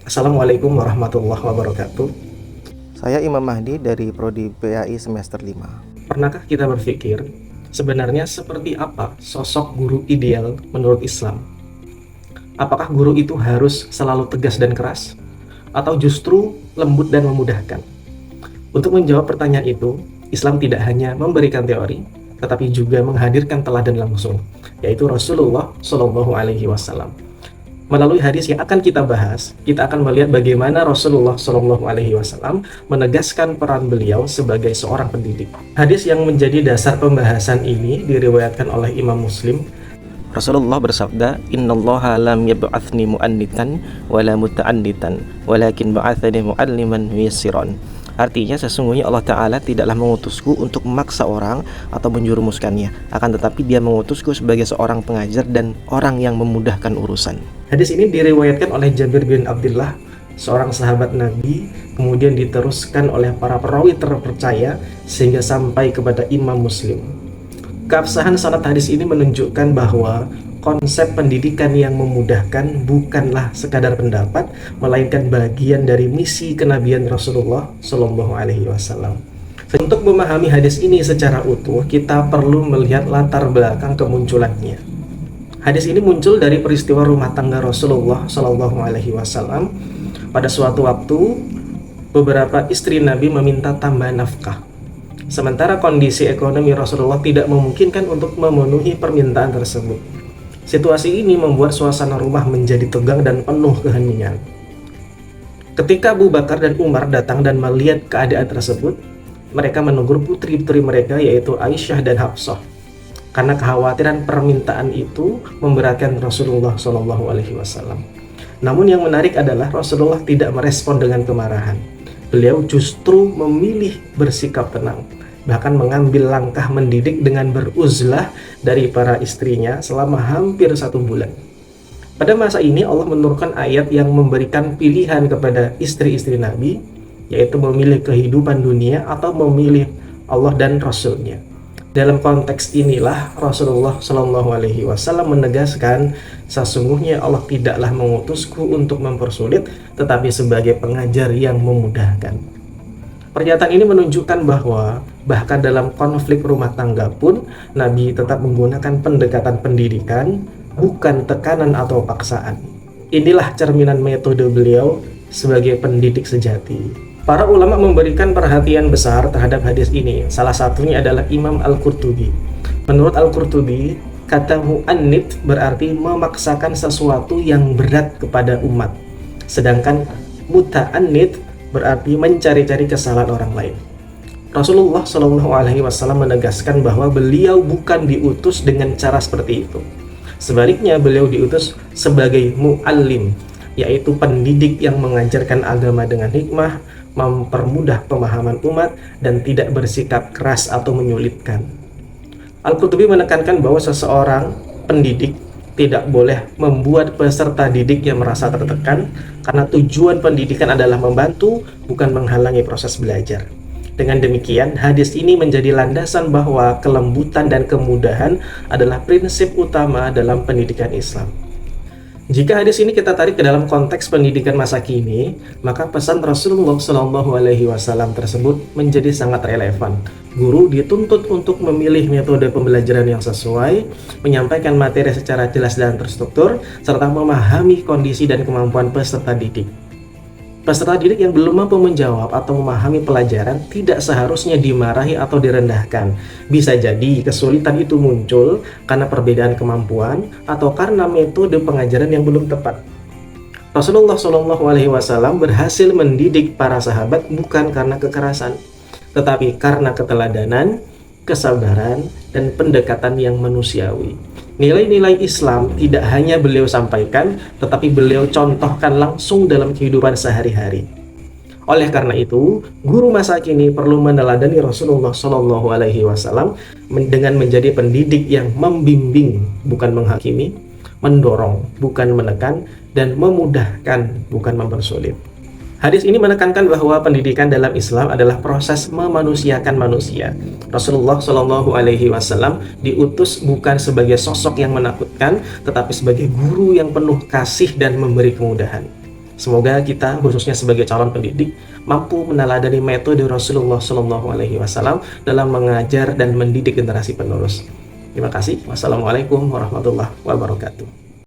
Assalamualaikum warahmatullahi wabarakatuh. Saya Imam Mahdi dari Prodi PAI semester 5. Pernahkah kita berpikir, sebenarnya seperti apa sosok guru ideal menurut Islam? Apakah guru itu harus selalu tegas dan keras? Atau justru lembut dan memudahkan? Untuk menjawab pertanyaan itu, Islam tidak hanya memberikan teori, tetapi juga menghadirkan teladan langsung, yaitu Rasulullah Shallallahu Alaihi Wasallam. Melalui hadis yang akan kita bahas, kita akan melihat bagaimana Rasulullah Shallallahu Alaihi Wasallam menegaskan peran beliau sebagai seorang pendidik. Hadis yang menjadi dasar pembahasan ini diriwayatkan oleh Imam Muslim. Rasulullah bersabda, "Innallaha lam yab'atsni mu'annitan wala muta'annitan, walakin ba'atsani mu'alliman muyassiran." Artinya sesungguhnya Allah Ta'ala tidaklah mengutusku untuk memaksa orang atau menjurumuskannya, akan tetapi Dia mengutusku sebagai seorang pengajar dan orang yang memudahkan urusan. Hadis ini diriwayatkan oleh Jabir bin Abdullah, seorang sahabat Nabi, kemudian diteruskan oleh para perawi terpercaya sehingga sampai kepada Imam Muslim. Keabsahan sanad hadis ini menunjukkan bahwa konsep pendidikan yang memudahkan bukanlah sekadar pendapat, melainkan bagian dari misi kenabian Rasulullah Shallallahu Alaihi Wasallam. Untuk memahami hadis ini secara utuh, kita perlu melihat latar belakang kemunculannya. Hadis ini muncul dari peristiwa rumah tangga Rasulullah Shallallahu Alaihi Wasallam. Pada suatu waktu, beberapa istri Nabi meminta tambahan nafkah. Sementara kondisi ekonomi Rasulullah tidak memungkinkan untuk memenuhi permintaan tersebut. Situasi ini membuat suasana rumah menjadi tegang dan penuh keheningan. Ketika Abu Bakar dan Umar datang dan melihat keadaan tersebut, mereka menegur putri-putri mereka yaitu Aisyah dan Hafsah. Karena kekhawatiran permintaan itu memberatkan Rasulullah SAW. Namun yang menarik adalah Rasulullah tidak merespon dengan kemarahan. Beliau justru memilih bersikap tenang, bahkan mengambil langkah mendidik dengan beruzlah dari para istrinya selama hampir 1 bulan. Pada masa ini Allah menurunkan ayat yang memberikan pilihan kepada istri-istri Nabi, yaitu memilih kehidupan dunia atau memilih Allah dan Rasul-Nya. Dalam konteks inilah Rasulullah Shallallahu Alaihi Wasallam menegaskan, sesungguhnya Allah tidaklah mengutusku untuk mempersulit, tetapi sebagai pengajar yang memudahkan. Pernyataan ini menunjukkan bahwa bahkan dalam konflik rumah tangga pun Nabi tetap menggunakan pendekatan pendidikan, bukan tekanan atau paksaan. Inilah cerminan metode beliau sebagai pendidik sejati. Para ulama memberikan perhatian besar terhadap hadis ini. Salah satunya adalah Imam Al-Qurtubi. Menurut Al-Qurtubi, kata mu'annit berarti memaksakan sesuatu yang berat kepada umat. Sedangkan muta'annit berarti mencari-cari kesalahan orang lain. Rasulullah Shallallahu Alaihi Wasallam menegaskan bahwa beliau bukan diutus dengan cara seperti itu. Sebaliknya, beliau diutus sebagai mu'allim, yaitu pendidik yang mengajarkan agama dengan hikmah, mempermudah pemahaman umat, dan tidak bersikap keras atau menyulitkan. Al-Qurtubi menekankan bahwa seseorang pendidik tidak boleh membuat peserta didiknya merasa tertekan, karena tujuan pendidikan adalah membantu, bukan menghalangi proses belajar. Dengan demikian, hadis ini menjadi landasan bahwa kelembutan dan kemudahan adalah prinsip utama dalam pendidikan Islam. Jika hadis ini kita tarik ke dalam konteks pendidikan masa kini, maka pesan Rasulullah Shallallahu Alaihi Wasallam tersebut menjadi sangat relevan. Guru dituntut untuk memilih metode pembelajaran yang sesuai, menyampaikan materi secara jelas dan terstruktur, serta memahami kondisi dan kemampuan peserta didik. Peserta didik yang belum mampu menjawab atau memahami pelajaran tidak seharusnya dimarahi atau direndahkan. Bisa jadi kesulitan itu muncul karena perbedaan kemampuan atau karena metode pengajaran yang belum tepat. Rasulullah Shallallahu Alaihi Wasallam berhasil mendidik para sahabat bukan karena kekerasan, tetapi karena keteladanan, kesabaran, dan pendekatan yang manusiawi. Nilai-nilai Islam tidak hanya beliau sampaikan, tetapi beliau contohkan langsung dalam kehidupan sehari-hari. Oleh karena itu, guru masa kini perlu meneladani Rasulullah Shallallahu Alaihi Wasallam dengan menjadi pendidik yang membimbing, bukan menghakimi, mendorong, bukan menekan, dan memudahkan, bukan mempersulit. Hadis ini menekankan bahwa pendidikan dalam Islam adalah proses memanusiakan manusia. Rasulullah Shallallahu Alaihi Wasallam diutus bukan sebagai sosok yang menakutkan, tetapi sebagai guru yang penuh kasih dan memberi kemudahan. Semoga kita khususnya sebagai calon pendidik mampu meneladani metode Rasulullah Shallallahu Alaihi Wasallam dalam mengajar dan mendidik generasi penerus. Terima kasih. Wassalamualaikum warahmatullahi wabarakatuh.